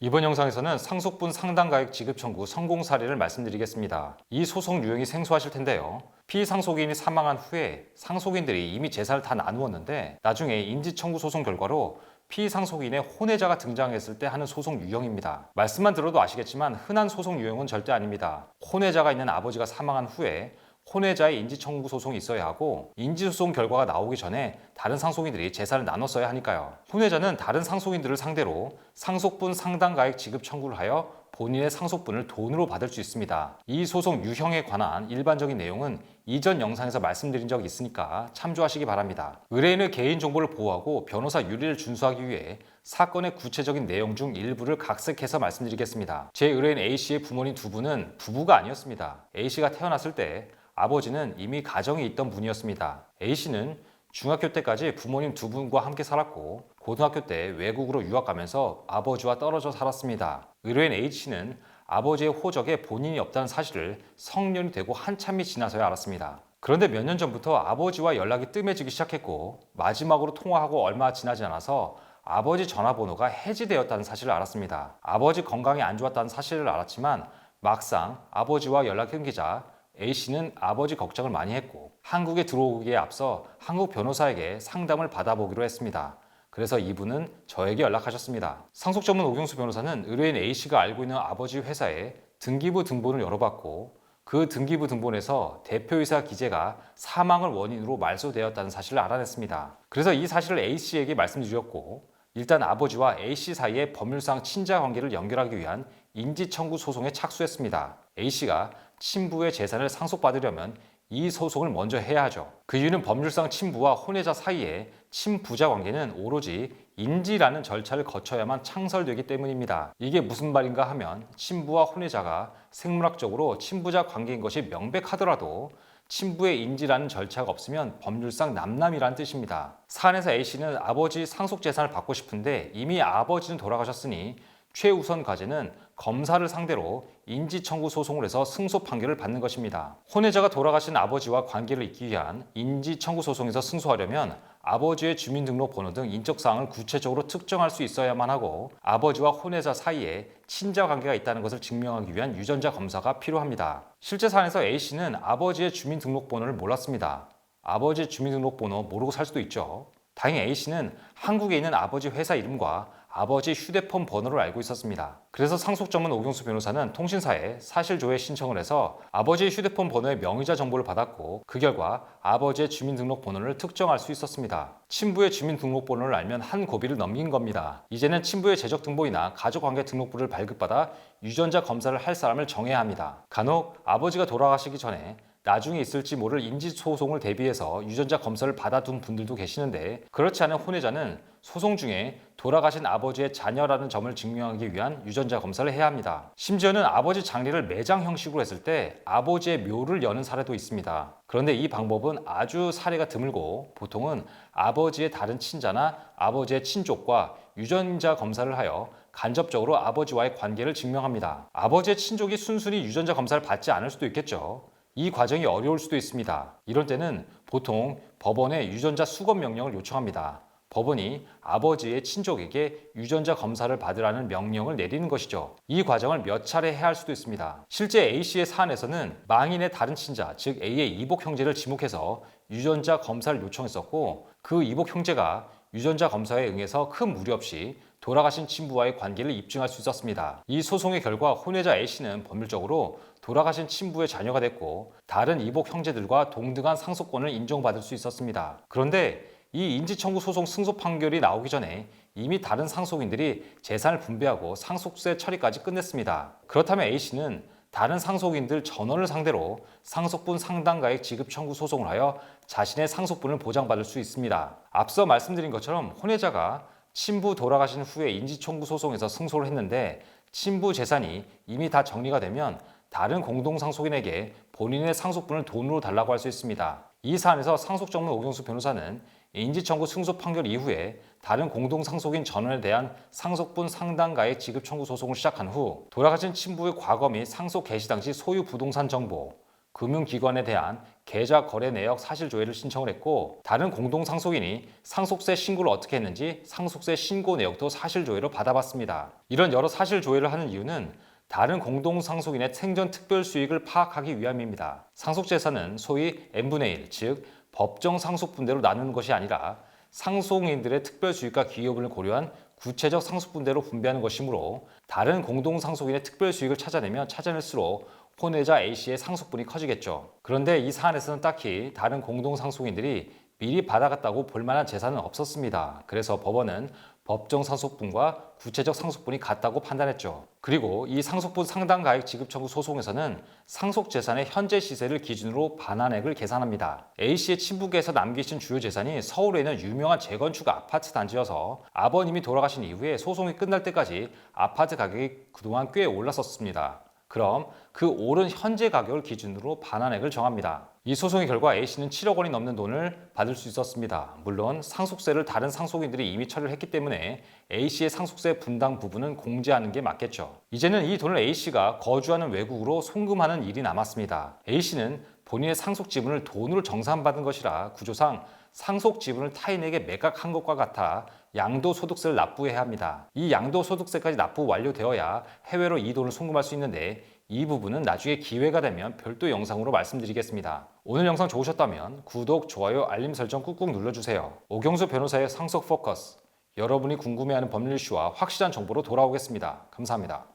이번 영상에서는 상속분 상당가액 지급 청구 성공 사례를 말씀드리겠습니다. 이 소송 유형이 생소하실 텐데요. 피상속인이 사망한 후에 상속인들이 이미 재산을 다 나누었는데 나중에 인지청구 소송 결과로 피상속인의 혼외자가 등장했을 때 하는 소송 유형입니다. 말씀만 들어도 아시겠지만 흔한 소송 유형은 절대 아닙니다. 혼외자가 있는 아버지가 사망한 후에 혼외자의 인지청구 소송이 있어야 하고 인지소송 결과가 나오기 전에 다른 상속인들이 재산을 나눴어야 하니까요. 혼외자는 다른 상속인들을 상대로 상속분 상당가액 지급 청구를 하여 본인의 상속분을 돈으로 받을 수 있습니다. 이 소송 유형에 관한 일반적인 내용은 이전 영상에서 말씀드린 적이 있으니까 참조하시기 바랍니다. 의뢰인의 개인정보를 보호하고 변호사 윤리를 준수하기 위해 사건의 구체적인 내용 중 일부를 각색해서 말씀드리겠습니다. 제 의뢰인 A씨의 부모님 두 분은 부부가 아니었습니다. A씨가 태어났을 때 아버지는 이미 가정이 있던 분이었습니다. A씨는 중학교 때까지 부모님 두 분과 함께 살았고 고등학교 때 외국으로 유학 가면서 아버지와 떨어져 살았습니다. 의뢰인 H씨는 아버지의 호적에 본인이 없다는 사실을 성년이 되고 한참이 지나서야 알았습니다. 그런데 몇 년 전부터 아버지와 연락이 뜸해지기 시작했고 마지막으로 통화하고 얼마 지나지 않아서 아버지 전화번호가 해지되었다는 사실을 알았습니다. 아버지 건강이 안 좋았다는 사실을 알았지만 막상 아버지와 연락이 끊기자 A씨는 아버지 걱정을 많이 했고 한국에 들어오기에 앞서 한국 변호사에게 상담을 받아보기로 했습니다. 그래서 이분은 저에게 연락하셨습니다. 상속 전문 오경수 변호사는 의뢰인 A씨가 알고 있는 아버지 회사에 등기부 등본을 열어봤고 그 등기부 등본에서 대표이사 기재가 사망을 원인으로 말소되었다는 사실을 알아냈습니다. 그래서 이 사실을 A씨에게 말씀드렸고 일단 아버지와 A씨 사이의 법률상 친자 관계를 연결하기 위한 인지청구 소송에 착수했습니다. A씨가 친부의 재산을 상속받으려면 이 소송을 먼저 해야 하죠. 그 이유는 법률상 친부와 혼외자 사이에 친부자 관계는 오로지 인지라는 절차를 거쳐야만 창설되기 때문입니다. 이게 무슨 말인가 하면 친부와 혼외자가 생물학적으로 친부자 관계인 것이 명백하더라도 친부의 인지라는 절차가 없으면 법률상 남남이라는 뜻입니다. 사안에서 A씨는 아버지 상속 재산을 받고 싶은데 이미 아버지는 돌아가셨으니 최우선 과제는 검사를 상대로 인지청구 소송을 해서 승소 판결을 받는 것입니다. 혼외자가 돌아가신 아버지와 관계를 잇기 위한 인지청구 소송에서 승소하려면 아버지의 주민등록번호 등 인적사항을 구체적으로 특정할 수 있어야만 하고 아버지와 혼외자 사이에 친자 관계가 있다는 것을 증명하기 위한 유전자 검사가 필요합니다. 실제 사안에서 A씨는 아버지의 주민등록번호를 몰랐습니다. 아버지 주민등록번호 모르고 살 수도 있죠. 다행히 A씨는 한국에 있는 아버지 회사 이름과 아버지 휴대폰 번호를 알고 있었습니다. 그래서 상속 전문 오경수 변호사는 통신사에 사실조회 신청을 해서 아버지의 휴대폰 번호의 명의자 정보를 받았고 그 결과 아버지의 주민등록번호를 특정할 수 있었습니다. 친부의 주민등록번호를 알면 한 고비를 넘긴 겁니다. 이제는 친부의 재적등본이나 가족관계 등록부를 발급받아 유전자 검사를 할 사람을 정해야 합니다. 간혹 아버지가 돌아가시기 전에 나중에 있을지 모를 인지소송을 대비해서 유전자 검사를 받아둔 분들도 계시는데 그렇지 않은 혼외자는 소송 중에 돌아가신 아버지의 자녀라는 점을 증명하기 위한 유전자 검사를 해야 합니다. 심지어는 아버지 장례를 매장 형식으로 했을 때 아버지의 묘를 여는 사례도 있습니다. 그런데 이 방법은 아주 사례가 드물고 보통은 아버지의 다른 친자나 아버지의 친족과 유전자 검사를 하여 간접적으로 아버지와의 관계를 증명합니다. 아버지의 친족이 순순히 유전자 검사를 받지 않을 수도 있겠죠. 이 과정이 어려울 수도 있습니다. 이럴 때는 보통 법원에 유전자 수검 명령을 요청합니다. 법원이 아버지의 친족에게 유전자 검사를 받으라는 명령을 내리는 것이죠. 이 과정을 몇 차례 해야 할 수도 있습니다. 실제 A씨의 사안에서는 망인의 다른 친자, 즉 A의 이복 형제를 지목해서 유전자 검사를 요청했었고 그 이복 형제가 유전자 검사에 응해서 큰 무리 없이 돌아가신 친부와의 관계를 입증할 수 있었습니다. 이 소송의 결과 혼외자 A씨는 법률적으로 돌아가신 친부의 자녀가 됐고 다른 이복 형제들과 동등한 상속권을 인정받을 수 있었습니다. 그런데 이 인지청구 소송 승소 판결이 나오기 전에 이미 다른 상속인들이 재산을 분배하고 상속세 처리까지 끝냈습니다. 그렇다면 A씨는 다른 상속인들 전원을 상대로 상속분 상당가액 지급 청구 소송을 하여 자신의 상속분을 보장받을 수 있습니다. 앞서 말씀드린 것처럼 혼외자가 친부 돌아가신 후에 인지청구 소송에서 승소를 했는데 친부 재산이 이미 다 정리가 되면 다른 공동상속인에게 본인의 상속분을 돈으로 달라고 할 수 있습니다. 이 사안에서 상속 전문 오경수 변호사는 인지청구 승소 판결 이후에 다른 공동상속인 전원에 대한 상속분 상당가액 지급 청구 소송을 시작한 후 돌아가신 친부의 과거 및 상속 개시 당시 소유 부동산 정보, 금융기관에 대한 계좌 거래 내역 사실 조회를 신청을 했고, 다른 공동 상속인이 상속세 신고를 어떻게 했는지 상속세 신고 내역도 사실 조회로 받아봤습니다. 이런 여러 사실 조회를 하는 이유는 다른 공동 상속인의 생전 특별 수익을 파악하기 위함입니다. 상속재산은 소위 n분의 1, 즉 법정 상속분대로 나누는 것이 아니라 상속인들의 특별 수익과 기여분을 고려한 구체적 상속분대로 분배하는 것이므로, 다른 공동 상속인의 특별 수익을 찾아내면 찾아낼수록 혼외자 A씨의 상속분이 커지겠죠. 그런데 이 사안에서는 딱히 다른 공동 상속인들이 미리 받아갔다고 볼 만한 재산은 없었습니다. 그래서 법원은 법정 상속분과 구체적 상속분이 같다고 판단했죠. 그리고 이 상속분 상당가액 지급 청구 소송에서는 상속재산의 현재 시세를 기준으로 반환액을 계산합니다. A씨의 친부계에서 남기신 주요 재산이 서울에 있는 유명한 재건축 아파트 단지여서 아버님이 돌아가신 이후에 소송이 끝날 때까지 아파트 가격이 그동안 꽤 올랐었습니다. 그럼 그 오른 현재 가격을 기준으로 반환액을 정합니다. 이 소송의 결과 A씨는 7억 원이 넘는 돈을 받을 수 있었습니다. 물론 상속세를 다른 상속인들이 이미 처리를 했기 때문에 A씨의 상속세 분당 부분은 공제하는 게 맞겠죠. 이제는 이 돈을 A씨가 거주하는 외국으로 송금하는 일이 남았습니다. A씨는 본인의 상속 지분을 돈으로 정산받은 것이라 구조상 상속 지분을 타인에게 매각한 것과 같아 양도소득세를 납부해야 합니다. 이 양도소득세까지 납부 완료되어야 해외로 이 돈을 송금할 수 있는데, 이 부분은 나중에 기회가 되면 별도 영상으로 말씀드리겠습니다. 오늘 영상 좋으셨다면 구독, 좋아요, 알림 설정 꾹꾹 눌러주세요. 오경수 변호사의 상속 포커스, 여러분이 궁금해하는 법률 이슈와 확실한 정보로 돌아오겠습니다. 감사합니다.